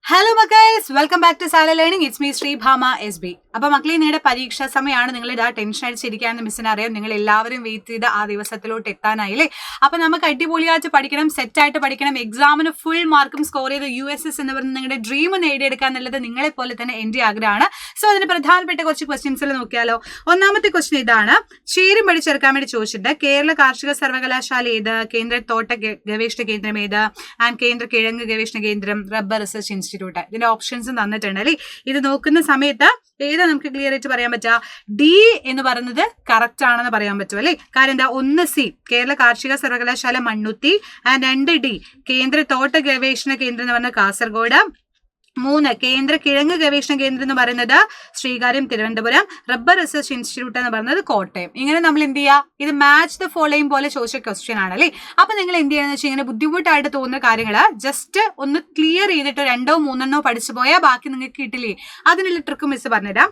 Hello മക്കൾസ്, welcome back to Sala learning. It's me Sreebhama SB. അപ്പൊ മക്കളെ, നിങ്ങളുടെ പരീക്ഷാ സമയമാണ്. നിങ്ങൾ ഇതാ ടെൻഷൻ അടിച്ചിരിക്കാന്ന് മിസ്സിന് അറിയാം. നിങ്ങൾ എല്ലാവരും വെയിറ്റ് ചെയ്ത് ആ ദിവസത്തിലോട്ട് എത്താനായില്ലേ? അപ്പൊ നമുക്ക് അടിപൊളിയായിട്ട് പഠിക്കണം, സെറ്റായിട്ട് പഠിക്കണം. എക്സാമിന് ഫുൾ മാർക്കും സ്കോർ ചെയ്ത് USS എന്ന് പറയുന്ന നിങ്ങളുടെ ഡ്രീം നേടിയെടുക്കുക എന്നുള്ളത് നിങ്ങളെ പോലെ തന്നെ എന്റെ ആഗ്രഹമാണ്. സോ അതിന് പ്രധാനപ്പെട്ട കുറച്ച് ക്വസ്റ്റ്യൻസിൽ നോക്കിയാലോ. ഒന്നാമത്തെ ക്വസ്റ്റ്യൻ ഇതാണ്. ചേരും പഠിച്ചെടുക്കാൻ വേണ്ടി ചോദിച്ചിട്ടുണ്ട്. കേരള കാർഷിക സർവകലാശാല ഏത്? കേന്ദ്ര തോട്ട ഗവേഷണ കേന്ദ്രം ഏത്? ആൻഡ് കേന്ദ്ര കിഴങ്ങ് ഗവേഷണ കേന്ദ്രം, റബ്ബർ റിസർച്ച് ഇൻസ്റ്റിറ്റ്യൂട്ട്. ഇതിന്റെ ഓപ്ഷൻസ് തന്നിട്ടുണ്ട് അല്ലേ? ഇത് നോക്കുന്ന സമയത്ത് ഏതാ നമുക്ക് ക്ലിയർ ആയിട്ട് പറയാൻ പറ്റുക? ഡി എന്ന് പറയുന്നത് കറക്റ്റ് ആണെന്ന് പറയാൻ പറ്റും അല്ലേ? കാരണം എന്താ? 1 സി കേരള കാർഷിക സർവകലാശാല മണ്ണുത്തി, ആൻഡ് 2 ഡി കേന്ദ്ര തോട്ട ഗവേഷണ കേന്ദ്രം എന്ന് പറഞ്ഞ കാസർഗോഡ്, 3 കേന്ദ്ര കിഴങ്ങ് ഗവേഷണ കേന്ദ്രം എന്ന് പറയുന്നത് Sreekaryam Thiruvananthapuram, rubber research institute എന്ന് പറയുന്നത് കോട്ടയം. ഇങ്ങനെ നമ്മൾ എന്ത് ചെയ്യുക? ഇത് മാച്ച് ദ ഫോളോയിങ് പോലെ ചോദിച്ച ക്വസ്റ്റ്യൻ ആണ് അല്ലേ? അപ്പൊ നിങ്ങൾ എന്ത് ചെയ്യുന്നത് വെച്ചാൽ ഇങ്ങനെ ബുദ്ധിമുട്ടായിട്ട് തോന്നുന്ന കാര്യങ്ങൾ ജസ്റ്റ് ഒന്ന് ക്ലിയർ ചെയ്തിട്ട് 2 or 3 പഠിച്ചു പോയാൽ ബാക്കി നിങ്ങൾക്ക് കിട്ടില്ലേ? അതിനുള്ള ട്രിക്ക് മിസ് പറഞ്ഞുതരാം.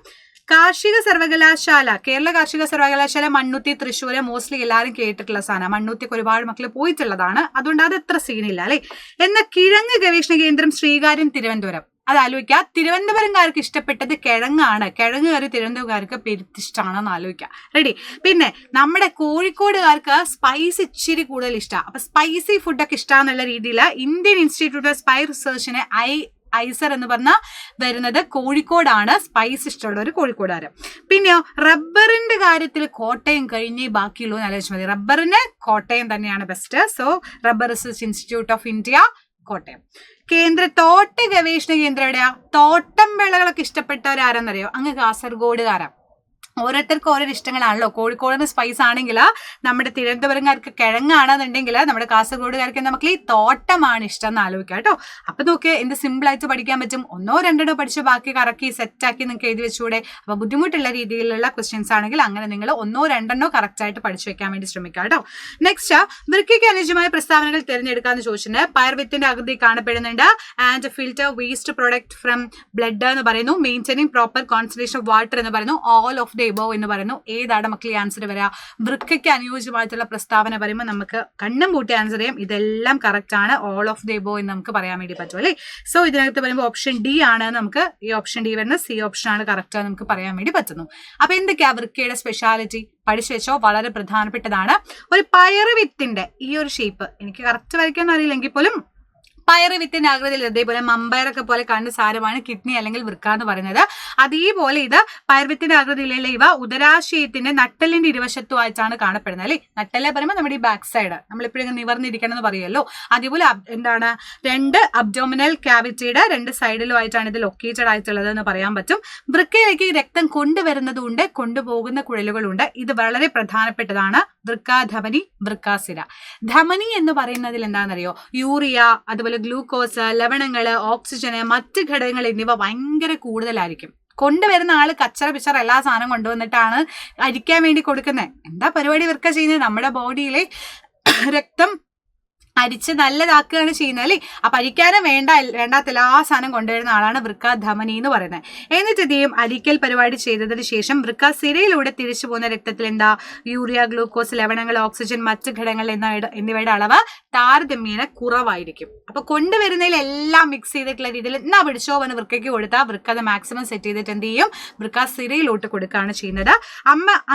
കാർഷിക സർവകലാശാല, കേരള കാർഷിക സർവകലാശാല മണ്ണുത്തി, തൃശ്ശൂര് മോസ്റ്റ്ലി എല്ലാവരും കേട്ടിട്ടുള്ള സാധനം. മണ്ണുത്തിക്ക് ഒരുപാട് മക്കൾ പോയിട്ടുള്ളതാണ്, അതുകൊണ്ട് അത് എത്ര സീനില്ല അല്ലേ? എന്നാൽ കിഴങ്ങ് ഗവേഷണ കേന്ദ്രം ശ്രീകാര്യം തിരുവനന്തപുരം. അത് ആലോചിക്കുക. തിരുവനന്തപുരംകാർക്ക് ഇഷ്ടപ്പെട്ടത് കിഴങ്ങാണ്, കിഴങ്ങുകാർ തിരുവനന്തപുരക്കാർക്ക് പെരുത്തിഷ്ടാണെന്ന് ആലോചിക്കുക. റെഡി? പിന്നെ നമ്മുടെ കോഴിക്കോടുകാർക്ക് സ്പൈസ് ഇച്ചിരി കൂടുതൽ ഇഷ്ടമാണ്. അപ്പൊ സ്പൈസി ഫുഡൊക്കെ ഇഷ്ടമാന്നുള്ള രീതിയിൽ ഇന്ത്യൻ ഇൻസ്റ്റിറ്റ്യൂട്ട് ഓഫ് സ്പൈസ് റിസർച്ചിന് ഐസർ എന്ന് പറഞ്ഞ വരുന്നത് കോഴിക്കോടാണ്. സ്പൈസ് ഇഷ്ടമുള്ള ഒരു കോഴിക്കോടുകാര്. പിന്നെയോ റബ്ബറിന്റെ കാര്യത്തിൽ കോട്ടയം കഴിഞ്ഞേ ബാക്കിയുള്ളൂ എന്ന് ആലോചിച്ച് മതി. റബ്ബറിന് കോട്ടയം തന്നെയാണ് best. So rubber research institute of India, Kottayam. കേന്ദ്ര തോട്ട ഗവേഷണ കേന്ദ്രം എവിടെയാ? തോട്ടം വിളകളൊക്കെ ഇഷ്ടപ്പെട്ടവരാരെന്നറിയോ? അങ്ങ് കാസർഗോഡുകാരാ. ഓരോരുത്തർക്കും ഓരോ ഇഷ്ടങ്ങളാണല്ലോ. കോഴിക്കോടിന് സ്പൈസ് ആണെങ്കിൽ നമ്മുടെ തിരുവനന്തപുരംകാർക്ക് കിഴങ്ങാണെന്നുണ്ടെങ്കിൽ നമ്മുടെ കാസർഗോഡുകാർക്ക് നമുക്ക് ഈ തോട്ടമാണ് ഇഷ്ടം എന്ന് ആലോചിക്കാം കേട്ടോ. അപ്പൊ നോക്ക് എന്ത് സിമ്പിൾ ആയിട്ട് പഠിക്കാൻ പറ്റും. 1 or 2 പഠിച്ച് ബാക്കി കറക്കി സെറ്റാക്കി നിങ്ങൾക്ക് എഴുതി വെച്ചുകൂടെ? അപ്പൊ ബുദ്ധിമുട്ടുള്ള രീതിയിലുള്ള ക്വസ്റ്റ്യൻസ് ആണെങ്കിൽ അങ്ങനെ നിങ്ങൾ 1 or 2 കറക്റ്റ് ആയിട്ട് പഠിച്ചു വെക്കാൻ വേണ്ടി ശ്രമിക്കാം കേട്ടോ. നെക്സ്റ്റ്, വൃക്കയ്ക്ക് അനുയോജ്യമായ പ്രസ്താവനകൾ തിരഞ്ഞെടുക്കാന്ന് ചോദിച്ചിട്ടുണ്ട്. പയർവിത്തിന്റെ ആകൃതി കാണപ്പെടുന്നുണ്ട്. And filter waste product from blood എന്ന് പറയുന്നു. Maintaining proper concentration of water എന്ന് പറയുന്നു. ഓൾ ഓഫ് ദ എബോവ് എന്ന് പറയുന്നു. ഏതാണ് മക്കളെ ആൻസർ വരിക? വൃക്കയ്ക്ക് അനുയോജ്യമായിട്ടുള്ള പ്രസ്താവന പറയുമ്പോൾ നമുക്ക് കണ്ണും പൂട്ടി ആൻസർ ചെയ്യാം. ഇതെല്ലാം കറക്റ്റ് ആണ്. ഓൾ ഓഫ് ദ എബോവ് എന്ന് നമുക്ക് പറയാൻ വേണ്ടി പറ്റും അല്ലേ? സോ ഇതിനകത്ത് പറയുമ്പോൾ ഓപ്ഷൻ ഡി ആണ്. നമുക്ക് ഈ ഓപ്ഷൻ ഡി വരുന്ന സി ഓപ്ഷൻ ആണ് കറക്റ്റ് ആണെന്ന് നമുക്ക് പറയാൻ വേണ്ടി പറ്റുന്നു. അപ്പൊ എന്തൊക്കെയാ വൃക്കയുടെ സ്പെഷ്യാലിറ്റി? പഠിച്ചു വെച്ചോ, വളരെ പ്രധാനപ്പെട്ടതാണ്. ഒരു പയറ് വിത്തിന്റെ ഈ ഒരു ഷേപ്പ് എനിക്ക് കറക്റ്റ് വരയ്ക്കാൻ അറിയില്ലെങ്കിൽ പോലും പയറ് വിത്തിന്റെ ആകൃതിയിൽ ഇതേപോലെ മമ്പയറൊക്കെ പോലെ കണ്ട് സാരമാണ് കിഡ്നി അല്ലെങ്കിൽ വൃക്ക എന്ന് പറയുന്നത്. അതേപോലെ ഇത് പയർവിത്തിന്റെ ആകൃതിയിലുള്ള ഇവ ഉദരാശയത്തിന്റെ നട്ടലിന്റെ ഇരുവശത്തുമായിട്ടാണ് കാണപ്പെടുന്നത് അല്ലേ? നട്ടലെ പറയുമ്പോൾ നമ്മുടെ ഈ ബാക്ക് സൈഡ് നമ്മളിപ്പോഴും നിവർന്നിരിക്കണം എന്ന് പറയുമല്ലോ. അതേപോലെ എന്താണ് 2 അബ്ഡോമിനൽ ക്യാവിറ്റിയുടെ 2 സൈഡിലുമായിട്ടാണ് ഇത് ലൊക്കേറ്റഡ് ആയിട്ടുള്ളത് എന്ന് പറയാൻ പറ്റും. വൃക്കയിലേക്ക് രക്തം കൊണ്ടുവരുന്നതുണ്ട്, കൊണ്ടുപോകുന്ന കുഴലുകളുണ്ട്. ഇത് വളരെ പ്രധാനപ്പെട്ടതാണ്. വൃക്കാധമനി, വൃക്കാസിര. ധമനി എന്ന് പറയുന്നതിൽ എന്താണെന്നറിയോ? യൂറിയ, അതുപോലെ ഗ്ലൂക്കോസ്, ലവണങ്ങള്, ഓക്സിജന്, മറ്റ് ഘടകങ്ങൾ എന്നിവ ഭയങ്കര കൂടുതലായിരിക്കും. കൊണ്ടുവരുന്ന ആള് കച്ചറ പിച്ചറ എല്ലാ സാധനം കൊണ്ടുവന്നിട്ടാണ് അരിക്കാൻ വേണ്ടി കൊടുക്കുന്നത്. എന്താ പരിപാടി വൃക്ക ചെയ്യുന്നത്? നമ്മുടെ ബോഡിയിലെ രക്തം അരിച്ച് നല്ലതാക്കുകയാണ് ചെയ്യുന്നത് അല്ലേ? അപ്പൊ അരിക്കാനും വേണ്ടാത്ത എല്ലാ സാധനം കൊണ്ടുവരുന്ന ആളാണ് വൃക്കാധമനി എന്ന് പറയുന്നത്. എന്നിട്ട് ഇതേയും അരിക്കൽ പരിപാടി ചെയ്തതിന് ശേഷം വൃക്കാസിരയിലൂടെ തിരിച്ചു പോകുന്ന രക്തത്തിൽ എന്താ? യൂറിയ, ഗ്ലൂക്കോസ്, ലവണങ്ങൾ, ഓക്സിജൻ, മറ്റ് ഘടകങ്ങൾ എന്നിവയുടെ അളവ് താരതമ്യേന കുറവായിരിക്കും. അപ്പൊ കൊണ്ടുവരുന്നതിൽ എല്ലാം മിക്സ് ചെയ്തിട്ടുള്ള രീതിയിൽ എന്നാ പിടിച്ചോ എന്ന് വൃക്കയ്ക്ക് കൊടുത്താൽ വൃക്ക അത് മാക്സിമം സെറ്റ് ചെയ്തിട്ട് എന്ത് ചെയ്യും? വൃക്കാസിരയിലോട്ട് കൊടുക്കുകയാണ് ചെയ്യുന്നത്.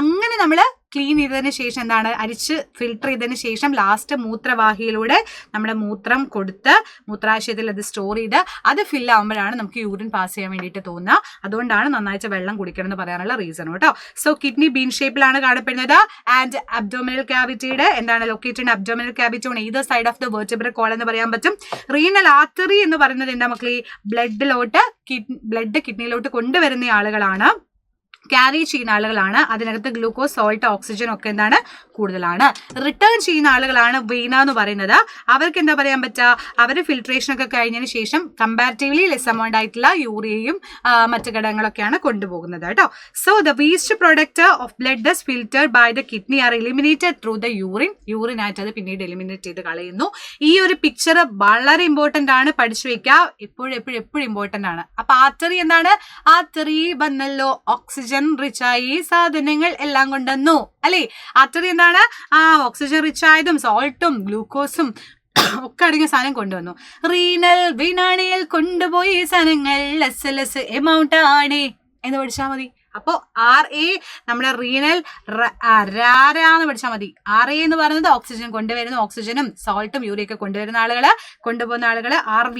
അങ്ങനെ നമ്മള് ക്ലീൻ ചെയ്തതിന് ശേഷം എന്താണ്? അരിച്ച് ഫിൽട്ടർ ചെയ്തതിന് ശേഷം ലാസ്റ്റ് മൂത്രവാഹിയിലൂടെ നമ്മുടെ മൂത്രം കൊടുത്ത് മൂത്രാശയത്തിൽ അത് സ്റ്റോർ ചെയ്ത് അത് ഫില്ല് ആകുമ്പോഴാണ് നമുക്ക് യൂറിൻ പാസ് ചെയ്യാൻ വേണ്ടിയിട്ട് തോന്നുക. അതുകൊണ്ടാണ് നന്നായിട്ട് വെള്ളം കുടിക്കണം എന്ന് പറയാനുള്ള റീസൺ കേട്ടോ. സോ കിഡ്നി ബീൻ ഷേപ്പിലാണ് കാണപ്പെടുന്നത്. ആൻഡ് അബ്ഡോമിനൽ ക്യാവിറ്റിയുടെ എന്താണ് located? Abdominal cavity on either side of the vertebral column എന്ന് പറയാൻ പറ്റും. റീനൽ ആർട്ടറി എന്ന് പറയുന്നത് എന്താ മക്കളെ? ബ്ലഡ് കിഡ്നിയിലോട്ട് കൊണ്ടുവരുന്ന ആളുകളാണ്, ക്യാരി ചെയ്യുന്ന ആളുകളാണ്. അതിനകത്ത് ഗ്ലൂക്കോസ്, സോൾട്ട്, ഓക്സിജൻ ഒക്കെ എന്താണ്? കൂടുതലാണ്. റിട്ടേൺ ചെയ്യുന്ന ആളുകളാണ് വെയിന എന്ന് പറയുന്നത്. അവർക്ക് എന്താ പറയാൻ പറ്റുക? അവർ ഫിൽട്രേഷൻ ഒക്കെ കഴിഞ്ഞതിന് ശേഷം കമ്പാരിറ്റീവ്ലി ലെസ് എമൗണ്ട് ആയിട്ടുള്ള യൂറിയയും മറ്റു ഘടകങ്ങളൊക്കെയാണ് കൊണ്ടുപോകുന്നത് കേട്ടോ. So the waste product of blood is filtered by the kidney are eliminated through the urine ആയിട്ട് അത് പിന്നീട് എലിമിനേറ്റ് ചെയ്ത് കളയുന്നു. ഈ ഒരു പിക്ചർ വളരെ ഇമ്പോർട്ടന്റ് ആണ്, പഠിച്ചു വെക്കുക. എപ്പോഴും ഇമ്പോർട്ടന്റ് ആണ്. അപ്പൊ ആർട്ടറി എന്താണ്? ആർട്ടറി വന്നല്ലോ, ഓക്സിജൻ റിച്ചായി സാധനങ്ങൾ എല്ലാം കൊണ്ടുവന്നു അല്ലേ? ആർട്ടറി എന്താണ്? ഓക്സിജൻ റിച്ച് ആയതും സോൾട്ടും ഗ്ലൂക്കോസും ഒക്കെ അടങ്ങിയ സാധനം കൊണ്ടുവന്നു. റീനൽ വിനാണിയിൽ കൊണ്ടുപോയി സാധനങ്ങൾ എസ് എമൗണ്ട് ആണ് എന്ന് പഠിച്ചാൽ മതി. അപ്പോ RA നമ്മുടെ റീനൽ രാരാന്ന് പഠിച്ചാൽ മതി. RA എന്ന് പറയുന്നത് ഓക്സിജൻ കൊണ്ടുവരുന്ന, ഓക്സിജനും സോൾട്ടും യൂറിയൊക്കെ കൊണ്ടുവരുന്ന ആളുകള്, കൊണ്ടുപോകുന്ന ആളുകള് RV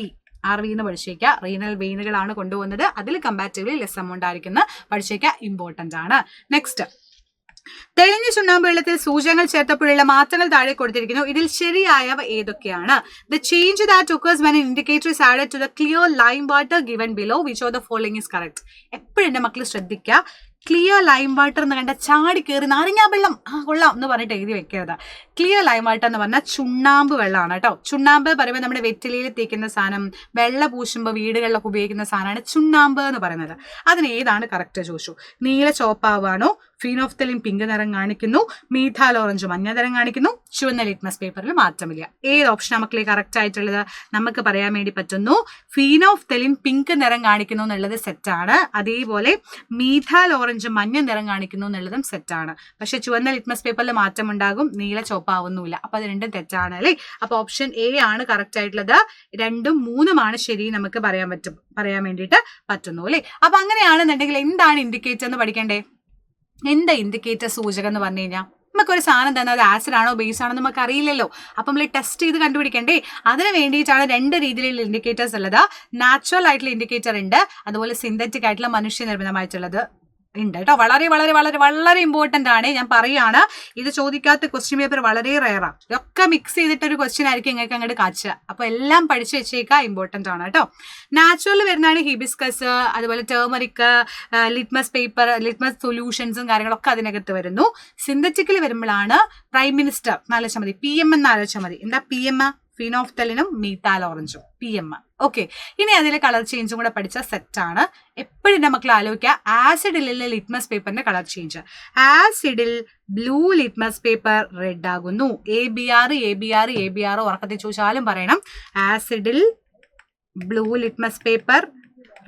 എന്ന് പഠിച്ചേക്കുക. റീനൽ വെയിനുകളാണ് കൊണ്ടുപോകുന്നത്. അതിൽ കമ്പാരിറ്റീവ്ലി ലെസ് എമൗണ്ട് ആയിരിക്കുന്ന പഠിച്ചേക്കുക, ഇമ്പോർട്ടന്റ് ആണ്. നെക്സ്റ്റ്, തെളിഞ്ഞ ചുണ്ണാമ്പ് വെള്ളത്തിൽ സൂചകങ്ങൾ ചേർത്തപ്പോഴുള്ള മാറ്റങ്ങൾ താഴെ കൊടുത്തിരിക്കുന്നു. ഇതിൽ ശരിയായവ ഏതൊക്കെയാണ്? The change that occurs when an indicator is added to the clear lime water given below, which of the following is correct? എപ്പോഴും എൻ്റെ മക്കൾ ശ്രദ്ധിക്കുക, ക്ലിയർ ലൈം വാട്ടർ എന്ന് കണ്ട ചാടി കയറി നാരങ്ങാ വെള്ളം കൊള്ളാം എന്ന് പറഞ്ഞിട്ട് എഴുതി വെക്കരുത്. ക്ലിയർ ലൈം വാട്ടർ എന്ന് പറഞ്ഞാൽ ചുണ്ണാമ്പ് വെള്ളമാണ് കേട്ടോ. ചുണ്ണാമ്പ് പറയുമ്പോൾ നമ്മുടെ വെറ്റിലയിൽ തേക്കുന്ന സാധനം, വെള്ള പൂശുമ്പോൾ വീടുകളിലൊക്കെ ഉപയോഗിക്കുന്ന സാധനമാണ് ചുണ്ണാമ്പ് എന്ന് പറയുന്നത്. അതിന് ഏതാണ് കറക്റ്റ് ചോദിച്ചു. നീല ചോപ്പാവാണോ, ഫീനോഫ്തലിൻ പിങ്ക് നിറം കാണിക്കുന്നു, മീഥാൽ ഓറഞ്ച് മഞ്ഞ നിറം കാണിക്കുന്നു, ചുവന്ന ലിറ്റ്മസ് പേപ്പറിൽ മാറ്റമില്ല. ഏത് ഓപ്ഷൻ മക്കളെ കറക്റ്റ് ആയിട്ടുള്ളത്? നമുക്ക് പറയാൻ വേണ്ടി പറ്റുന്നു ഫീനോഫ്തലിൻ പിങ്ക് നിറം കാണിക്കുന്നു എന്നുള്ളത് സെറ്റാണ്. അതേപോലെ മീഥാൽ ഓറഞ്ച് മഞ്ഞ നിറം കാണിക്കുന്നു എന്നുള്ളതും സെറ്റാണ്. പക്ഷെ ചുവന്ന ലിറ്റ്മസ് പേപ്പറിൽ മാറ്റം ഉണ്ടാകും, നീല ചോപ്പാവുന്നില്ല. അപ്പൊ അത് രണ്ടും തെറ്റാണ് അല്ലേ. അപ്പൊ ഓപ്ഷൻ A ആണ് കറക്റ്റ് ആയിട്ടുള്ളത്. 2ഉം 3ഉമാണ് ശരി നമുക്ക് പറയാൻ വേണ്ടിയിട്ട് പറ്റുന്നു അല്ലേ. അപ്പൊ അങ്ങനെയാണെന്നുണ്ടെങ്കിൽ എന്താണ് ഇൻഡിക്കേറ്റർ എന്ന് പഠിക്കണ്ടേ? എന്താ ഇൻഡിക്കേറ്റർ സൂചകം എന്ന് പറഞ്ഞു കഴിഞ്ഞാൽ നമുക്കൊരു സാധനം തന്നെ അത് ആസിഡ് ആണോ ബേസ് ആണോ നമുക്ക് അറിയില്ലല്ലോ. അപ്പം നമ്മൾ ടെസ്റ്റ് ചെയ്ത് കണ്ടുപിടിക്കണ്ടേ. അതിന് വേണ്ടിയിട്ടാണ് 2 രീതിയിലുള്ള ഇൻഡിക്കേറ്റേഴ്സ് ഉള്ളത്. നാച്ചുറൽ ആയിട്ടുള്ള ഇൻഡിക്കേറ്റർ ഉണ്ട്, അതുപോലെ സിന്തറ്റിക് ആയിട്ടുള്ള മനുഷ്യനിർമ്മിതമായിട്ടുള്ളത് ഉണ്ട് കേട്ടോ. വളരെ വളരെ വളരെ വളരെ ഇമ്പോർട്ടന്റ് ആണ്. ഞാൻ പറയാണ്, ഇത് ചോദിക്കാത്ത ക്വസ്റ്റ്യൻ പേപ്പർ വളരെ റയറാണ്. ഇതൊക്കെ മിക്സ് ചെയ്തിട്ടൊരു ക്വസ്റ്റ്യൻ ആയിരിക്കും നിങ്ങൾക്ക് അങ്ങോട്ട് കാച്ചുക. അപ്പൊ എല്ലാം പഠിച്ചു വെച്ചേക്കുക, ഇമ്പോർട്ടന്റ് ആണ് കേട്ടോ. നാച്ചുറൽ വരുന്നതാണ് ഹിബിസ്കസ്, അതുപോലെ ടേമറിക്, ലിറ്റ്മസ് പേപ്പർ, ലിറ്റ്മസ് സൊല്യൂഷൻസും കാര്യങ്ങളൊക്കെ അതിനകത്ത് വരുന്നു. സിന്തറ്റിക്കിൽ വരുമ്പോഴാണ് പ്രൈം മിനിസ്റ്റർ എന്നാലോചിച്ചാൽ മതി, PM എന്നാലോചിച്ചാൽ മതി. എന്താ PM? ഫിനോഫ്തലിനും മീത്താൽ ഓറഞ്ചും PM. ഓക്കെ, ഇനി അതിലെ കളർ ചേഞ്ചും കൂടെ പഠിച്ച സെറ്റാണ്. എപ്പോഴും മക്കൾ ആലോചിക്കുക, ആസിഡിലെ ലിറ്റ്മസ് പേപ്പറിന്റെ കളർ ചേഞ്ച്. ആസിഡിൽ ബ്ലൂ ലിറ്റ്മസ് പേപ്പർ റെഡ് ആകുന്നു. ABR ഉറക്കത്തിൽ ചോദിച്ചാലും പറയണം. ആസിഡിൽ ബ്ലൂ ലിറ്റ്മസ് പേപ്പർ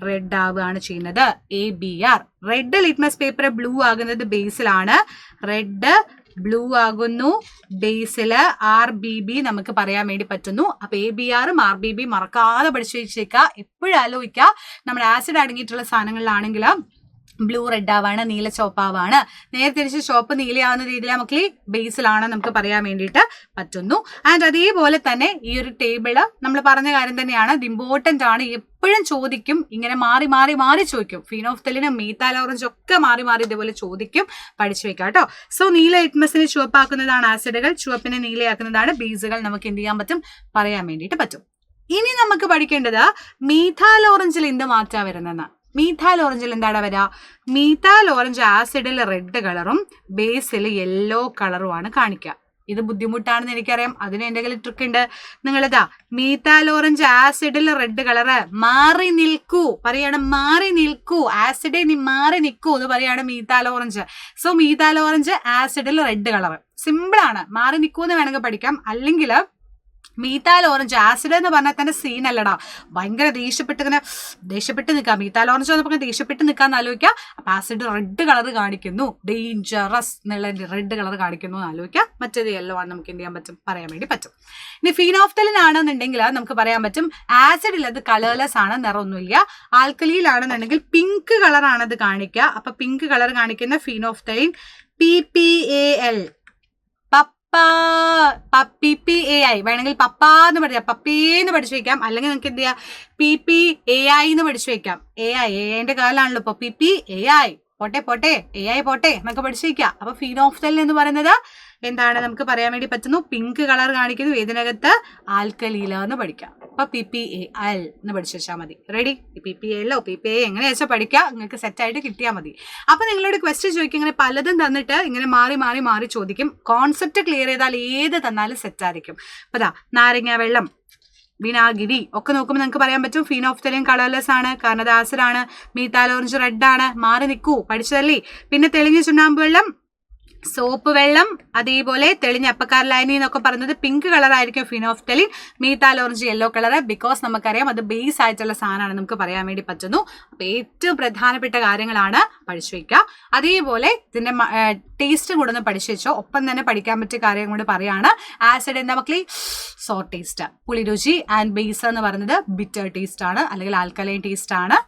റെഡ് ആവുകയാണ് ചെയ്യുന്നത്. ABR. Red litmus paper blue ആകുന്നത് ബേസിലാണ്. റെഡ് ബ്ലൂ ആകുന്നു ബേസില്. RBB നമുക്ക് പറയാൻ വേണ്ടി പറ്റുന്നു. അപ്പൊ ABRും RBB മറക്കാതെ പഠിച്ചു വെച്ചേക്കുക. എപ്പോഴും ആലോചിക്കുക, നമ്മുടെ ആസിഡ് അടങ്ങിയിട്ടുള്ള സാധനങ്ങളിലാണെങ്കിൽ ബ്ലൂ റെഡ് ആവാണ്, നീല ചോപ്പാവാണ്. നേരെ തിരിച്ച് ചോപ്പ് നീലയാവുന്ന രീതിയിൽ നമുക്ക് ബേസിലാണ് നമുക്ക് പറയാൻ വേണ്ടിയിട്ട് പറ്റുന്നു. ആൻഡ് അതേപോലെ തന്നെ ഈ ഒരു ടേബിള് നമ്മൾ പറഞ്ഞ കാര്യം തന്നെയാണ്, ഇത് ഇമ്പോർട്ടന്റ് ആണ്. എപ്പോഴും ചോദിക്കും, ഇങ്ങനെ മാറി മാറി മാറി ചോദിക്കും. ഫിനോഫ്തലിനും മീത്താൽ ഓറഞ്ചും ഒക്കെ മാറി മാറി ഇതേപോലെ ചോദിക്കും, പഠിച്ചു വെക്കാം കേട്ടോ. സോ നീല ലിറ്റ്മസിനെ ചുവപ്പാക്കുന്നതാണ് ആസിഡുകൾ, ചുവപ്പിനെ നീലയാക്കുന്നതാണ് ബേസുകൾ. നമുക്ക് എന്ത് ചെയ്യാൻ പറ്റും? പറയാൻ വേണ്ടിയിട്ട് പറ്റും. ഇനി നമുക്ക് പഠിക്കേണ്ടത് മീഥാൽ ഓറഞ്ചിൽ എന്ത് മാറ്റാ വരുന്നെന്ന്. മീഥാൽ ഓറഞ്ചിൽ എന്താണ് വരിക? മീഥാൽ ഓറഞ്ച് ആസിഡിൽ റെഡ് കളറും ബേസിൽ യെല്ലോ കളറുമാണ് കാണിക്കുക. ഇത് ബുദ്ധിമുട്ടാണെന്ന് എനിക്കറിയാം, അതിന് എന്തെങ്കിലും ട്രിക്ക് ഉണ്ട്. നിങ്ങളിതാ മീഥാൽ ഓറഞ്ച് ആസിഡിൽ റെഡ് കളറ്, മാറി നിൽക്കൂ പറയണം, മാറി നിൽക്കൂ, ആസിഡെ നീ മാറി നിൽക്കൂ എന്ന് പറയാണ് methyl orange. So methyl orange ആസിഡിൽ റെഡ് കളർ, സിമ്പിൾ ആണ്. മാറി നിൽക്കൂ എന്ന് വേണമെങ്കിൽ പഠിക്കാം. അല്ലെങ്കിൽ മീത്താൽ ഓറഞ്ച് ആസിഡ് എന്ന് പറഞ്ഞാൽ തന്നെ സീൻ അല്ലടാ, ഭയങ്കര ദേഷ്യപ്പെട്ട് നിൽക്കാം. മീത്താൽ ഓറഞ്ച് എന്ന് പറഞ്ഞാൽ ദേഷ്യപ്പെട്ട് നിൽക്കാന്ന് ആലോചിക്കുക. അപ്പൊ ആസിഡ് റെഡ് കളർ കാണിക്കുന്നു, ഡേഞ്ചറസ് എന്നുള്ള റെഡ് കളർ കാണിക്കുന്നു എന്ന് ആലോചിക്കുക. മറ്റേത് യെല്ലോ ആണ്, നമുക്ക് എന്ത് ചെയ്യാൻ പറ്റും? പറയാൻ വേണ്ടി പറ്റും. ഇനി ഫിനോഫ്തലിൻ ആണെന്നുണ്ടെങ്കിൽ നമുക്ക് പറയാൻ പറ്റും ആസിഡിൽ അത് കളർലെസ് ആണ്, നിറമൊന്നുമില്ല. ആൽക്കലിയിലാണെന്നുണ്ടെങ്കിൽ പിങ്ക് കളറാണ് അത് കാണിക്കുക. അപ്പൊ പിങ്ക് കളർ കാണിക്കുന്ന ഫിനോഫ്തലിൻ PPAL, PPAI വേണമെങ്കിൽ പപ്പ എന്ന് പഠിക്കാം, പപ്പേന്ന് പഠിച്ചു വെക്കാം. അല്ലെങ്കിൽ നിങ്ങൾക്ക് എന്ത് ചെയ്യാം? PPAI എന്ന് പഠിച്ചു വെക്കാം. AIന്റെ കാലാണല്ലോ ഇപ്പൊ. PPAI പോട്ടെ AI പോട്ടെ എന്നൊക്കെ പഠിച്ചു വെക്കാം. അപ്പൊ ഫിനോഫ്തലിൻ എന്ന് പറയുന്നത് എന്താണ് നമുക്ക് പറയാൻ വേണ്ടി പറ്റുന്നു? പിങ്ക് കളർ കാണിക്കുന്നു. ഇതിനകത്ത് ആൽക്കലീല എന്ന് പഠിക്കാം. അപ്പൊ PPAL എന്ന് പഠിച്ചു വെച്ചാൽ മതി. റെഡി? PPALോ PPAI എങ്ങനെ വെച്ചാൽ പഠിക്കാം, നിങ്ങൾക്ക് സെറ്റായിട്ട് കിട്ടിയാൽ മതി. അപ്പൊ നിങ്ങളോട് ക്വസ്റ്റ്യൻ ചോദിക്കും, ഇങ്ങനെ പലതും തന്നിട്ട് ഇങ്ങനെ മാറി മാറി മാറി ചോദിക്കും. കോൺസെപ്റ്റ് ക്ലിയർ ചെയ്താൽ ഏത് തന്നാലും സെറ്റായിരിക്കും. അപ്പൊ ദാ നാരങ്ങ വെള്ളം, വിനാഗിരി ഒക്കെ നോക്കുമ്പോൾ നിങ്ങൾക്ക് പറയാൻ പറ്റും ഫിനോഫ്തലിൻ കളർലെസ് ആണ്, കാരണം അത് ആസിഡ് ആണ്. മീത്താൽ ഓറഞ്ച് റെഡ് ആണ്, മാറി നിൽക്കൂ, പഠിച്ചതല്ലേ. പിന്നെ തെളിഞ്ഞ ചുണ്ണാമ്പ് വെള്ളം സോപ്പ് വെള്ളം, അതേപോലെ തെളിഞ്ഞ അപ്പക്കാർ ലൈനി എന്നൊക്കെ പറയുന്നത് പിങ്ക് കളർ ആയിരിക്കും phenolphthalein, methyl orange yellow colour. Because നമുക്കറിയാം അത് ബേസ് ആയിട്ടുള്ള സാധനമാണ്, നമുക്ക് പറയാൻ വേണ്ടി പറ്റുന്നു. അപ്പൊ ഏറ്റവും പ്രധാനപ്പെട്ട കാര്യങ്ങളാണ് പഠിച്ചു വെക്കുക. അതേപോലെ ഇതിന്റെ ടേസ്റ്റ് കൂടെ ഒന്ന് പഠിച്ചു വെച്ചോ. ഒപ്പം തന്നെ പഠിക്കാൻ പറ്റിയ കാര്യം കൂടെ പറയാണ്. ആസിഡ് എന്താ മക്കളെ? സോർ ടേസ്റ്റ്, പുളിരുചി. ആൻഡ് ബേസ് എന്ന് പറയുന്നത് ബിറ്റർ ടേസ്റ്റ് ആണ്, അല്ലെങ്കിൽ ആൽക്കലൈൻ ടേസ്റ്റ് ആണ്,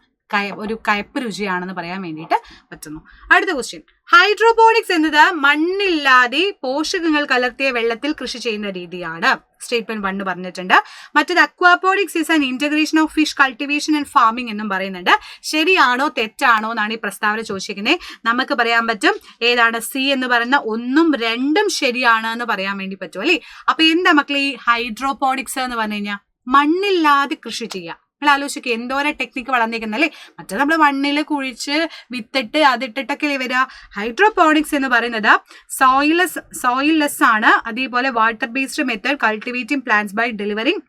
ഒരു കയപ്പ് രുചിയാണെന്ന് പറയാൻ വേണ്ടിയിട്ട് പറ്റുന്നു. അടുത്ത ക്വസ്റ്റ്യൻ, ഹൈഡ്രോപോണിക്സ് എന്നത് മണ്ണില്ലാതെ പോഷകങ്ങൾ കലർത്തിയ വെള്ളത്തിൽ കൃഷി ചെയ്യുന്ന രീതിയാണ്. സ്റ്റേറ്റ്മെന്റ് 1 പറഞ്ഞിട്ടുണ്ട്. മറ്റത് aquaponics is an integration of fish cultivation and farming എന്നും പറയുന്നുണ്ട്. ശരിയാണോ തെറ്റാണോ എന്നാണ് ഈ പ്രസ്താവന ചോദിച്ചിരിക്കുന്നത്. നമുക്ക് പറയാൻ പറ്റും ഏതാണ് സി എന്ന് പറയുന്ന 1ഉം 2ഉം ശരിയാണ് എന്ന് പറയാൻ വേണ്ടി പറ്റും അല്ലേ. അപ്പൊ എന്താ മക്കളെ ഈ ഹൈഡ്രോപോണിക്സ് എന്ന് പറഞ്ഞു കഴിഞ്ഞാൽ? മണ്ണില്ലാതെ കൃഷി ചെയ്യാം. ആലോചിക്കുക, എന്തോരം ടെക്നിക്ക് വളർന്നിരിക്കുന്നല്ലേ. മറ്റേ നമ്മൾ മണ്ണിൽ കുഴിച്ച് വിത്തിട്ട് അതിട്ടിട്ടൊക്കെ വരിക. ഹൈഡ്രോപോണിക്സ് എന്ന് പറയുന്നത് സോയിൽലെസ് ആണ്. അതേപോലെ water based method cultivating plants by delivering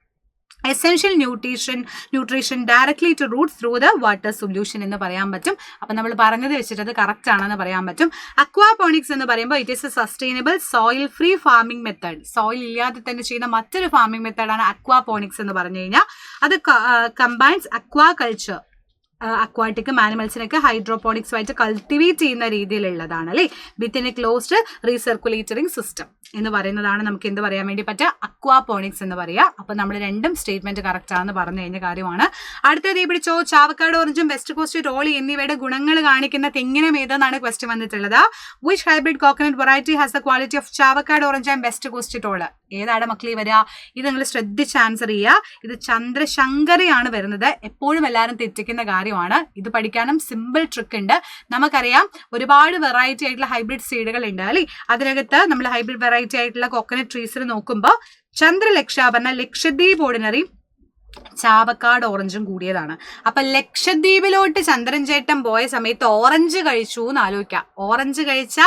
essential nutrition directly to roots through the water solution എന്ന് പറയാൻ പറ്റും. അപ്പൊ നമ്മൾ പറഞ്ഞത് വെച്ചിട്ട് അത് കറക്റ്റ് ആണെന്ന് പറയാൻ പറ്റും. അക്വാപോണിക്സ് എന്ന് പറയുമ്പോൾ it is A sustainable soil free farming method. Soil ഇല്ലാതെ തന്നെ ചെയ്യുന്ന മറ്റൊരു ഫാമിംഗ് മെത്തേഡാണ് അക്വാപോണിക്സ് എന്ന് പറഞ്ഞു കഴിഞ്ഞാൽ. അത് കമ്പൈൻസ് അക്വാകൾച്ചർ, അക്വാട്ടിക്കും ആനിമൽസിനൊക്കെ ഹൈഡ്രോപോണിക്സുമായിട്ട് കൾട്ടിവേറ്റ് ചെയ്യുന്ന രീതിയിലുള്ളതാണ് അല്ലേ. വിത്തിൻ എ ക്ലോസ്ഡ് റീസർക്കുലേറ്ററിംഗ് സിസ്റ്റം എന്ന് പറയുന്നതാണ് നമുക്ക് എന്ത് പറയാൻ വേണ്ടി പറ്റുക? അക്വാപോണിക്സ് എന്ന് പറയാം. അപ്പൊ നമ്മൾ രണ്ടും സ്റ്റേറ്റ്മെന്റ് കറക്റ്റ് ആണെന്ന് പറഞ്ഞു കഴിഞ്ഞ കാര്യമാണ്. അടുത്തത് ഈ പിടിച്ചോ, ചാവക്കാട് ഓറഞ്ചും വെസ്റ്റ് കോസ്റ്റ് ടോളി എന്നിവയുടെ ഗുണങ്ങൾ കാണിക്കുന്ന തെങ്ങിനം ഏതെന്നാണ് ക്വസ്റ്റ്യൻ വന്നിട്ടുള്ളത്. Which hybrid coconut variety has the quality of Chavakkad orange and west coast tall? ഏതാണ് മക്കളി വരിക? ഇത് നിങ്ങൾ ശ്രദ്ധിച്ച് ആൻസർ ചെയ്യുക. ഇത് ചന്ദ്രശങ്കരയാണ് വരുന്നത്. എപ്പോഴും എല്ലാവരും തെറ്റിക്കുന്ന കാര്യമാണ്. ഇത് പഠിക്കാനും സിമ്പിൾ ട്രിക്ക് ഉണ്ട്. നമുക്കറിയാം ഒരുപാട് വെറൈറ്റി ആയിട്ടുള്ള ഹൈബ്രിഡ് സീഡുകൾ ഉണ്ട് അല്ലേ. അതിനകത്ത് നമ്മൾ ഹൈബ്രിഡ് വെറൈറ്റി ആയിട്ടുള്ള കോക്കനട്ട് ട്രീസിൽ നോക്കുമ്പോൾ ചന്ദ്രലക്ഷാഭരണ, ലക്ഷദ്വീപ് ഓർഡിനറി, ചാവക്കാട് ഓറഞ്ചും കൂടിയതാണ്. അപ്പൊ ലക്ഷദ്വീപിലോട്ട് ചന്ദ്രൻ ചേട്ടൻ പോയ സമയത്ത് ഓറഞ്ച് കഴിച്ചു എന്ന് ആലോചിക്കാം. ഓറഞ്ച് കഴിച്ച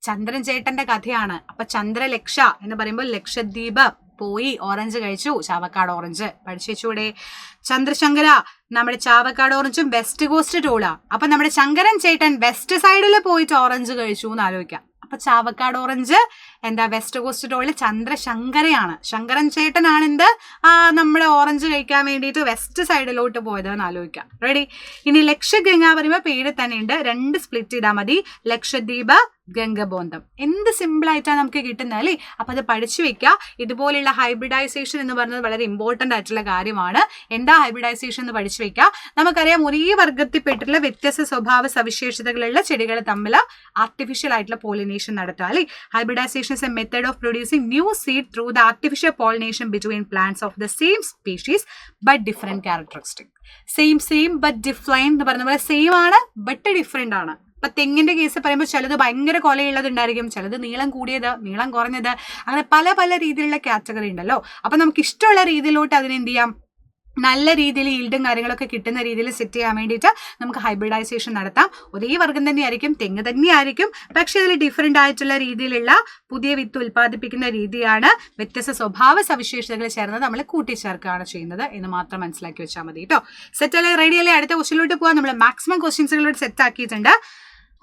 ചന്ദ്രൻ ചേട്ടന്റെ കഥയാണ്. അപ്പൊ ചന്ദ്രലക്ഷ എന്ന് പറയുമ്പോൾ ലക്ഷദ്വീപ് പോയി ഓറഞ്ച് കഴിച്ചു, ചാവക്കാട് ഓറഞ്ച് പഠിച്ചൂടെ. ചന്ദ്രശങ്കര നമ്മുടെ ചാവക്കാട് ഓറഞ്ചും വെസ്റ്റ് കോസ്റ്റ് ടോളാ. അപ്പൊ നമ്മുടെ ശങ്കരൻ ചേട്ടൻ വെസ്റ്റ് സൈഡിൽ പോയിട്ട് ഓറഞ്ച് കഴിച്ചു എന്ന് ആലോചിക്കാം. അപ്പൊ ചാവക്കാട് ഓറഞ്ച് എന്താ വെസ്റ്റ് കോസ്റ്റ് ടോളിൽ ചന്ദ്രശങ്കരയാണ്. ശങ്കരൻ ചേട്ടനാണ് എന്ത് നമ്മുടെ ഓറഞ്ച് കഴിക്കാൻ വേണ്ടിയിട്ട് വെസ്റ്റ് സൈഡിലോട്ട് പോയത് എന്ന് ആലോചിക്കാം. റെഡി. ഇനി ലക്ഷഗംഗ പറയുമ്പോൾ പേര് തന്നെ ഉണ്ട്, 2 സ്പ്ലിറ്റ് ചെയ്താൽ മതി. ലക്ഷദ്വീപ്, ഗംഗബോന്ധം. എന്ത് സിമ്പിൾ ആയിട്ടാണ് നമുക്ക് കിട്ടുന്നത് അല്ലേ. അപ്പൊ അത് പഠിച്ചു വെക്കുക. ഇതുപോലുള്ള ഹൈബ്രിഡൈസേഷൻ എന്ന് പറയുന്നത് വളരെ ഇമ്പോർട്ടന്റ് ആയിട്ടുള്ള കാര്യമാണ്. എന്താ ഹൈബ്രിഡൈസേഷൻ എന്ന് പഠിച്ചു വെക്കുക. നമുക്കറിയാം ഒരേ വർഗത്തിൽപ്പെട്ടിട്ടുള്ള വ്യത്യസ്ത സ്വഭാവ സവിശേഷതകളുള്ള ചെടികൾ തമ്മിൽ ആർട്ടിഫിഷ്യൽ ആയിട്ടുള്ള പോളിനേഷൻ നടത്തുക അല്ലേ. Hybridization is a method of producing new seed through the artificial pollination between plants of the same species but different characteristic. Same but different എന്ന് പറഞ്ഞ പോലെ സെയിം ആണ് ബട്ട് ഡിഫറെന്റ് ആണ്. ഇപ്പൊ തെങ്ങിന്റെ കേസ് പറയുമ്പോൾ ചിലത് ഭയങ്കര കൊലയുള്ളത് ഉണ്ടായിരിക്കും, ചിലത് നീളം കൂടിയത്, നീളം കുറഞ്ഞത്, അങ്ങനെ പല പല രീതിയിലുള്ള കാറ്റഗറി ഉണ്ടല്ലോ. അപ്പൊ നമുക്ക് ഇഷ്ടമുള്ള രീതിയിലോട്ട് അതിനെന്ത് ചെയ്യാം, നല്ല രീതിയിൽ ഈൽഡും കാര്യങ്ങളൊക്കെ കിട്ടുന്ന രീതിയിൽ സെറ്റ് ചെയ്യാൻ വേണ്ടിയിട്ട് നമുക്ക് ഹൈബ്രിഡൈസേഷൻ നടത്താം. ഒരേ വർഗം തന്നെയായിരിക്കും, തെങ്ങ് തന്നെയായിരിക്കും, പക്ഷെ അതിൽ ഡിഫറെന്റ് ആയിട്ടുള്ള രീതിയിലുള്ള പുതിയ വിത്ത് ഉൽപ്പാദിപ്പിക്കുന്ന രീതിയാണ്. വ്യത്യസ്ത സ്വഭാവ സവിശേഷതകൾ ചേർന്ന് നമ്മൾ കൂട്ടിച്ചേർക്കുകയാണ് ചെയ്യുന്നത് എന്ന് മാത്രം മനസ്സിലാക്കി വെച്ചാൽ മതി കേട്ടോ. സെറ്റ് അല്ലേ, റെഡി അല്ലേ? അടുത്ത ക്വസ്റ്റ്യനിലോട്ട് പോകാം. നമ്മൾ മാക്സിമം ക്വസ്റ്റ്യൻസുകളോട് സെറ്റ് ആക്കിയിട്ടുണ്ട്.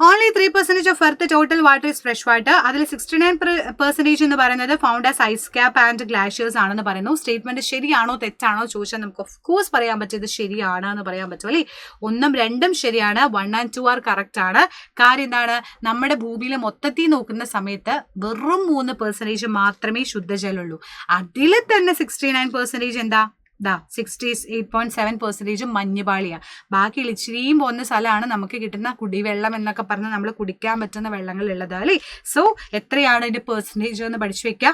Only 3% of Earth total water is fresh water. അതിൽ 69% എന്ന് പറയുന്നത് found as ice cap and glaciers ആണെന്ന് പറയുന്നു. സ്റ്റേറ്റ്മെന്റ് ശരിയാണോ തെറ്റാണോ ചോദിച്ചാൽ നമുക്ക് ഓഫ് കോഴ്സ് പറയാൻ പറ്റിയത് ശരിയാണ് എന്ന് പറയാൻ പറ്റും അല്ലേ. 1ഉം 2ഉം ശരിയാണ്. 1 and 2 ആർ കറക്റ്റ് ആണ്. കാര്യം എന്താണ്, നമ്മുടെ ഭൂമിയിൽ മൊത്തത്തിൽ നോക്കുന്ന സമയത്ത് വെറും 3% മാത്രമേ ശുദ്ധജലമുള്ളൂ. അതിൽ തന്നെ 69% എന്താ 68.7% മഞ്ഞുപാളിയാണ്. ബാക്കി ഇച്ചിരിയും പോകുന്ന സ്ഥലമാണ് നമുക്ക് കിട്ടുന്ന കുടിവെള്ളം എന്നൊക്കെ പറഞ്ഞാൽ നമ്മൾ കുടിക്കാൻ പറ്റുന്ന വെള്ളങ്ങൾ ഉള്ളത് അല്ലേ. സോ എത്രയാണ് ഇതിന്റെ പെർസെൻറ്റേജ് എന്ന് പഠിച്ചു വെക്കുക.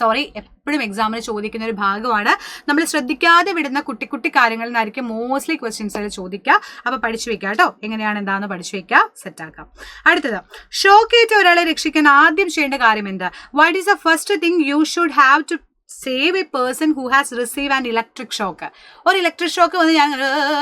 സോറി, എപ്പോഴും എക്സാമിന് ചോദിക്കുന്ന ഒരു ഭാഗമാണ്. നമ്മൾ ശ്രദ്ധിക്കാതെ വിടുന്ന കുട്ടി കുട്ടി കാര്യങ്ങളിൽ നിന്നായിരിക്കും മോസ്റ്റ്ലി ക്വസ്റ്റ്യൻസിൽ ചോദിക്കുക. അപ്പൊ പഠിച്ചു വെക്കുക കേട്ടോ. എങ്ങനെയാണ് എന്താണെന്ന് പഠിച്ചു വെക്കുക, സെറ്റാക്കാം. അടുത്തത്, ഷോക്കേറ്റ് ഒരാളെ രക്ഷിക്കാൻ ആദ്യം ചെയ്യേണ്ട കാര്യം എന്താ? What is the first thing you should have to save a person who has receive an electric shock. ഒരു ഇലക്ട്രിക് ഷോക്ക് വന്ന് ഞാൻ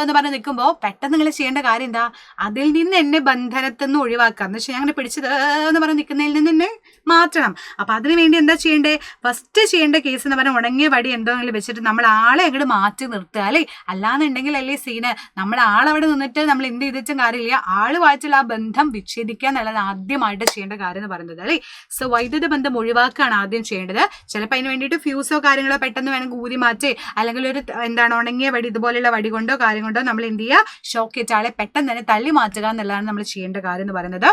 എന്ന് പറഞ്ഞ് നിൽക്കുമ്പോൾ പെട്ടെന്ന് നിങ്ങൾ ചെയ്യേണ്ട കാര്യം എന്താ, അതിൽ നിന്ന് എന്നെ ബന്ധനത്തിൽ നിന്ന് ഒഴിവാക്കുക. എന്ന് വെച്ചാൽ ഞാൻ പിടിച്ചത് എന്ന് പറഞ്ഞ് നിൽക്കുന്നതിൽ നിന്ന് എന്നെ മാറ്റണം. അപ്പം അതിന് വേണ്ടി എന്താ ചെയ്യേണ്ടത്? ഫസ്റ്റ് ചെയ്യേണ്ട കേസ് എന്ന് പറഞ്ഞാൽ ഉണങ്ങിയ വടി എന്തെങ്കിലും വെച്ചിട്ട് നമ്മൾ ആളെ അങ്ങോട്ട് മാറ്റി നിർത്തുക അല്ലേ. അല്ലാന്നുണ്ടെങ്കിൽ അല്ലേ സീന്, നമ്മൾ ആളവിടെ നിന്നിട്ട് നമ്മൾ എന്ത് ചെയ്തിട്ടും കാര്യമില്ല, ആളുമായിട്ടുള്ള ആ ബന്ധം വിച്ഛേദിക്കുക എന്നുള്ളത് ആദ്യമായിട്ട് ചെയ്യേണ്ട കാര്യം എന്ന് പറയുന്നത് അല്ലേ. സോ വൈദ്യുത ബന്ധം ഒഴിവാക്കുകയാണ് ആദ്യം ചെയ്യേണ്ടത്. ചിലപ്പോൾ അതിന് വേണ്ടിയിട്ട് ഫ്യൂസോ കാര്യങ്ങളോ പെട്ടെന്ന് വേണമെങ്കിൽ ഊരി മാറ്റി, അല്ലെങ്കിൽ ഒരു ഉണങ്ങിയ വടി ഇതുപോലെയുള്ള വടി കൊണ്ടോ കാര്യം കൊണ്ടോ നമ്മൾ എന്ത് ചെയ്യുക, ഷോക്ക് ഏറ്റ ആളെ പെട്ടെന്ന് തന്നെ തള്ളി മാറ്റുക എന്നുള്ളതാണ് നമ്മൾ ചെയ്യേണ്ട കാര്യം എന്ന് പറയുന്നത്.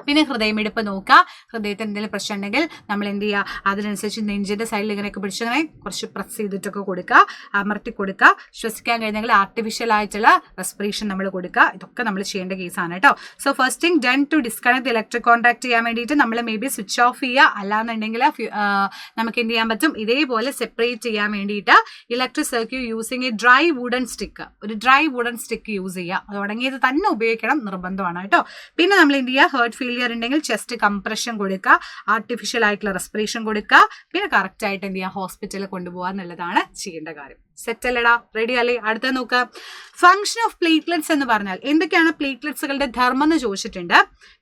പിന്നെ ഹൃദയമിടിപ്പ് നോക്കുക. ഹൃദയത്തിന് എന്തെങ്കിലും പ്രശ്നം ഉണ്ടെങ്കിൽ നമ്മൾ എന്ത് ചെയ്യുക, അതിനനുസരിച്ച് നെഞ്ചിന്റെ സൈഡിൽ ഇങ്ങനെയൊക്കെ പിടിച്ചങ്ങനെ കുറച്ച് പ്രസ് ചെയ്തിട്ടൊക്കെ കൊടുക്കുക, അമർത്തി കൊടുക്കുക. ശ്വസിക്കാൻ കഴിഞ്ഞെങ്കിൽ ആർട്ടിഫിഷ്യൽ ആയിട്ടുള്ള റെസ്പിറേഷൻ നമ്മൾ കൊടുക്കുക. ഇതൊക്കെ നമ്മൾ ചെയ്യേണ്ട കേസാണ് കേട്ടോ. So first thing done to disconnect electric contact ചെയ്യാൻ വേണ്ടിയിട്ട് നമ്മൾ മേ ബി സ്വിച്ച് ഓഫ് ചെയ്യുക. അല്ലാന്നുണ്ടെങ്കിൽ നമുക്ക് എന്ത് ചെയ്യാൻ പറ്റും, ഇതേപോലെ സെപ്പറേറ്റ് ചെയ്യാൻ വേണ്ടിയിട്ട് electric circuit using a dry wooden stick, ഒരു ഡ്രൈ വുഡൻ സ്റ്റിക്ക് യൂസ് ചെയ്യുക. അത് ഉണങ്ങിയത് തന്നെ ഉപയോഗിക്കണം, നിർബന്ധമാണ് കേട്ടോ. പിന്നെ നമ്മൾ എന്ത് ചെയ്യുക, ഹേർട്ട് ഫെയിലിയർ ഉണ്ടെങ്കിൽ ചെസ്റ്റ് കംപ്രഷൻ കൊടുക്കുക, ആർട്ടിഫിഷ്യൽ ആയിട്ടുള്ള റെസ്പിറേഷൻ കൊടുക്കുക. പിന്നെ കറക്റ്റ് ആയിട്ട് എന്ത് ചെയ്യുക, ഹോസ്പിറ്റലിൽ കൊണ്ടുപോകുക എന്നുള്ളതാണ് ചെയ്യേണ്ട കാര്യം. സെറ്റ് അല്ലടാ, റെഡി അല്ലേ? അടുത്ത നോക്കുക, ഫംഗ്ഷൻ ഓഫ് പ്ലേറ്റ്ലെറ്റ്സ് എന്ന് പറഞ്ഞാൽ എന്തൊക്കെയാണ് പ്ലേറ്റ്ലെറ്റ്സുകളുടെ ധർമ്മം എന്ന് ചോദിച്ചിട്ടുണ്ട്.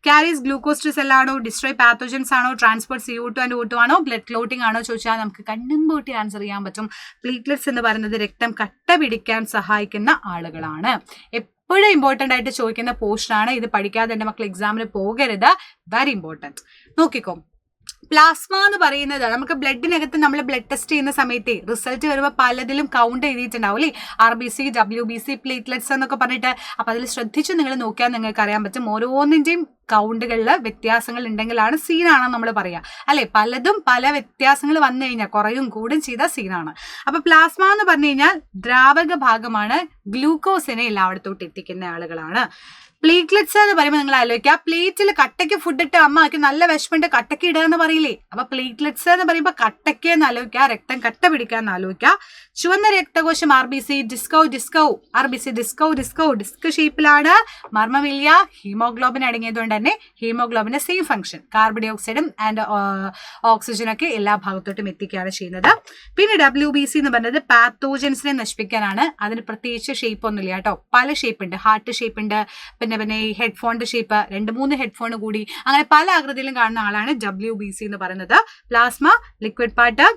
ക്യാരീസ് ഗ്ലൂക്കോസ് ടു സെൽ ആണോ, ഡിസ്ട്രോയ് പാത്തോജൻസ് ആണോ, ട്രാൻസ്പോർട്ട് CO2 ആൻഡ് O2 ആണോ, ബ്ലഡ് ക്ലോട്ടിംഗ് ആണോ ചോദിച്ചാൽ നമുക്ക് കണ്ണും പൂട്ടി ആൻസർ ചെയ്യാൻ പറ്റും. പ്ലേറ്റ്ലെറ്റ്സ് എന്ന് പറയുന്നത് രക്തം കട്ട പിടിക്കാൻ സഹായിക്കുന്ന ആളുകളാണ്. എപ്പോഴും ഇമ്പോർട്ടൻ്റ് ആയിട്ട് ചോദിക്കുന്ന പോർഷനാണ് ഇത്. പഠിക്കാതെ എൻ്റെ മക്കൾ എക്സാമിന് പോകരുത്, വെരി ഇമ്പോർട്ടൻറ്റ്. നോക്കിക്കോ, പ്ലാസ്മ എന്ന് പറയുന്നത് നമുക്ക് ബ്ലഡിനകത്ത് നമ്മൾ ബ്ലഡ് ടെസ്റ്റ് ചെയ്യുന്ന സമയത്ത് റിസൾട്ട് വരുമ്പോൾ പലതിലും കൗണ്ട് എഴുതിയിട്ടുണ്ടാവും അല്ലേ, RBC, WBC, പ്ലേറ്റ്ലെറ്റ്സ് എന്നൊക്കെ പറഞ്ഞിട്ട്. അപ്പം അതിൽ ശ്രദ്ധിച്ച് നിങ്ങൾ നോക്കിയാൽ നിങ്ങൾക്ക് അറിയാൻ പറ്റും ഓരോന്നിൻ്റെയും കൗണ്ടുകളിൽ വ്യത്യാസങ്ങൾ ഉണ്ടെങ്കിലാണ് സീനാണെന്ന് നമ്മൾ പറയുക അല്ലെ. പലതും പല വ്യത്യാസങ്ങൾ വന്നു കഴിഞ്ഞാൽ കുറയും കൂടും ചെയ്ത സീനാണ്. അപ്പൊ പ്ലാസ്മ എന്ന് പറഞ്ഞു കഴിഞ്ഞാൽ ദ്രാവക ഭാഗമാണ്, ഗ്ലൂക്കോസിനെ എല്ലായിടത്തോട്ട് എത്തിക്കുന്ന ആളുകളാണ്. പ്ലേറ്റ്ലെറ്റ്സ് എന്ന് പറയുമ്പോൾ നിങ്ങൾ ആലോചിക്കുക, പ്ലേറ്റിൽ കട്ടയ്ക്ക് ഫുഡ് ഇട്ട് അമ്മക്ക് നല്ല വിഷമുണ്ട് കട്ടയ്ക്ക് ഇടുക എന്ന് പറയില്ലേ. അപ്പൊ പ്ലേറ്റ്ലെറ്റ്സ് എന്ന് പറയുമ്പോൾ കട്ടയ്ക്ക് എന്ന് ആലോചിക്കുക, രക്തം കട്ട പിടിക്കാന്ന് ആലോചിക്കുക. ചുവന്ന രക്തകോശം RBC, ഡിസ്ക് ഷേപ്പിലാണ്. മർമ്മമില്ല, ഹീമോഗ്ലോബിൻ അടങ്ങിയതുകൊണ്ട് തന്നെ ഹീമോഗ്ലോബിന്റെ സെയിം ഫംഗ്ഷൻ, കാർബൺ ഡൈ ഓക്സൈഡും ആൻഡ് ഓക്സിജനൊക്കെ എല്ലാ ഭാഗത്തോട്ടും എത്തിക്കുകയാണ് ചെയ്യുന്നത്. പിന്നെ WBC എന്ന് പറയുന്നത് പാത്തോജൻസിനെ നശിപ്പിക്കാനാണ്. അതിന് പ്രത്യേകിച്ച് ഷേപ്പ് ഒന്നുമില്ല കേട്ടോ, പല ഷേപ്പ് ഉണ്ട്, ഹാർട്ട് ഷേപ്പ് ഉണ്ട്, പിന്നെ ഈ ഹെഡ്ഫോണിന്റെ ഷേപ്പ് 2-3 ഹെഡ്ഫോൺ കൂടി, അങ്ങനെ പല ആകൃതിയിലും കാണുന്ന ആളാണ് WBC എന്ന് പറയുന്നത്. Plasma liquid part,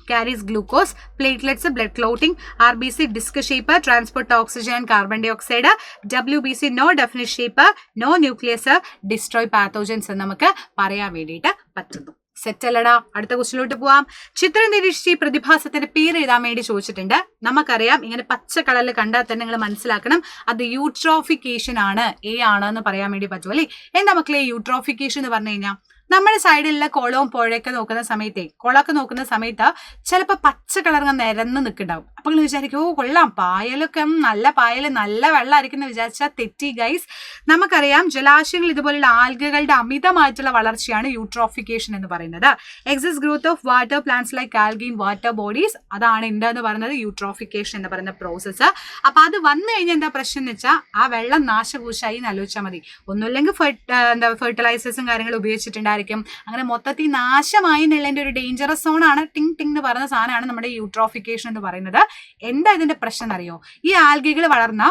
carries glucose, platelets, blood clotting, RBC disc shape, transport oxygen and carbon dioxide, WBC no definite shape, no nucleus, destroy pathogens എന്ന് നമുക്ക് പറയാൻ വേണ്ടിയിട്ട് പറ്റുന്നു. സെറ്റ് അല്ലടാ, അടുത്ത ക്വസ്റ്റിലോട്ട് പോവാം. ചിത്രം നിരീക്ഷിച്ച് ഈ പ്രതിഭാസത്തിന്റെ പേര് എഴുതാൻ വേണ്ടി ചോദിച്ചിട്ടുണ്ട്. നമുക്കറിയാം, ഇങ്ങനെ പച്ച കളറിൽ കണ്ടാൽ തന്നെ നിങ്ങൾ മനസ്സിലാക്കണം അത് യൂട്രോഫിക്കേഷൻ ആണ്, ആണെന്ന് പറയാൻ വേണ്ടി പറ്റും അല്ലേ. എന്താ മക്കളെ യൂട്രോഫിക്കേഷൻ എന്ന് പറഞ്ഞു കഴിഞ്ഞാൽ, നമ്മുടെ സൈഡിലുള്ള കുളവും പുഴയൊക്കെ നോക്കുന്ന സമയത്ത്, കുളമൊക്കെ നോക്കുന്ന സമയത്ത് ചിലപ്പോൾ പച്ച കളർ നിരന്ന് നിൽക്കുന്നുണ്ടാവും. അപ്പോൾ നിങ്ങൾ വിചാരിക്കും ഓ കൊള്ളാം, പായലൊക്കെ നല്ല പായൽ നല്ല വെള്ളമായിരിക്കും എന്ന് വിചാരിച്ചാൽ തെറ്റി ഗൈസ്. നമുക്കറിയാം ജലാശയങ്ങൾ ഇതുപോലുള്ള ആൽഗകളുടെ അമിതമായിട്ടുള്ള വളർച്ചയാണ് യൂട്രോഫിക്കേഷൻ എന്ന് പറയുന്നത്. Excess growth of water plants like algae in water bodies, അതാണ് എന്താന്ന് പറയുന്നത് യൂട്രോഫിക്കേഷൻ എന്ന് പറയുന്ന പ്രോസസ്സ്. അപ്പൊ അത് വന്നു കഴിഞ്ഞാൽ എന്താ പ്രശ്നം എന്ന് വെച്ചാൽ ആ വെള്ളം നാശകൂശായി എന്ന് ആലോചിച്ചാൽ മതി. ഒന്നുമില്ലെങ്കിൽ ഫെർട്ടിലൈസേഴ്സും കാര്യങ്ങളും ഉപയോഗിച്ചിട്ടുണ്ടായിരിക്കും. അങ്ങനെ മൊത്തത്തിൽ നാശമായി എന്നുള്ളതിന്റെ ഒരു ഡേഞ്ചറസ് സോൺ ആണ് ടിങ് ടിങ് എന്ന് പറയുന്ന സാധനമാണ് നമ്മുടെ യൂട്രോഫിക്കേഷൻ എന്ന് പറയുന്നത്. എന്താ ഇതിന്റെ പ്രശ്നം എന്നറിയോ? ഈ ആൽഗകൾ വളർന്ന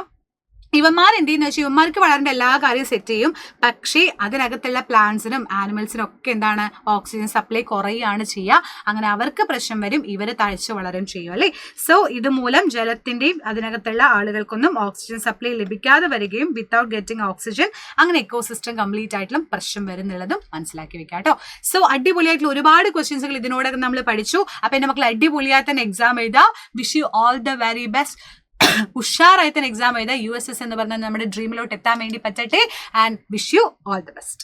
ഇവന്മാർ എന്ത് ചെയ്യുന്ന വെച്ചാൽ ഇവന്മാർക്ക് വളരേണ്ട എല്ലാ കാര്യവും സെറ്റ് ചെയ്യും, പക്ഷേ അതിനകത്തുള്ള പ്ലാന്റ്സിനും ആനിമൽസിനും ഒക്കെ എന്താണ് ഓക്സിജൻ സപ്ലൈ കുറയുകയാണ് ചെയ്യുക. അങ്ങനെ അവർക്ക് പ്രശ്നം വരും, ഇവര് തഴച്ച് വളരും ചെയ്യും അല്ലേ. സോ ഇതുമൂലം ജലത്തിന്റെയും അതിനകത്തുള്ള ആളുകൾക്കൊന്നും ഓക്സിജൻ സപ്ലൈ ലഭിക്കാതെ വരികയും വിത്തൗട്ട് ഗെറ്റിംഗ് ഓക്സിജൻ അങ്ങനെ എക്കോസിസ്റ്റം കംപ്ലീറ്റ് ആയിട്ടുള്ള പ്രശ്നം വരുന്നുള്ളതും മനസ്സിലാക്കി വെക്കാം കേട്ടോ. സോ അടിപൊളിയായിട്ടുള്ള ഒരുപാട് ക്വസ്റ്റ്യൻസുകൾ ഇതിനോടൊക്കെ നമ്മൾ പഠിച്ചു. അപ്പൊ എന്റെ മക്കൾ അടിപൊളിയായി തന്നെ എക്സാം എഴുതാം. Wish you all the very best. ഉഷാറായി തന്നെ എക്സാം എഴുതാം. USS എന്ന് പറഞ്ഞാൽ നമ്മുടെ ഡ്രീമിലോട്ട് എത്താൻ വേണ്ടി പറ്റട്ടെ. And wish you all the best.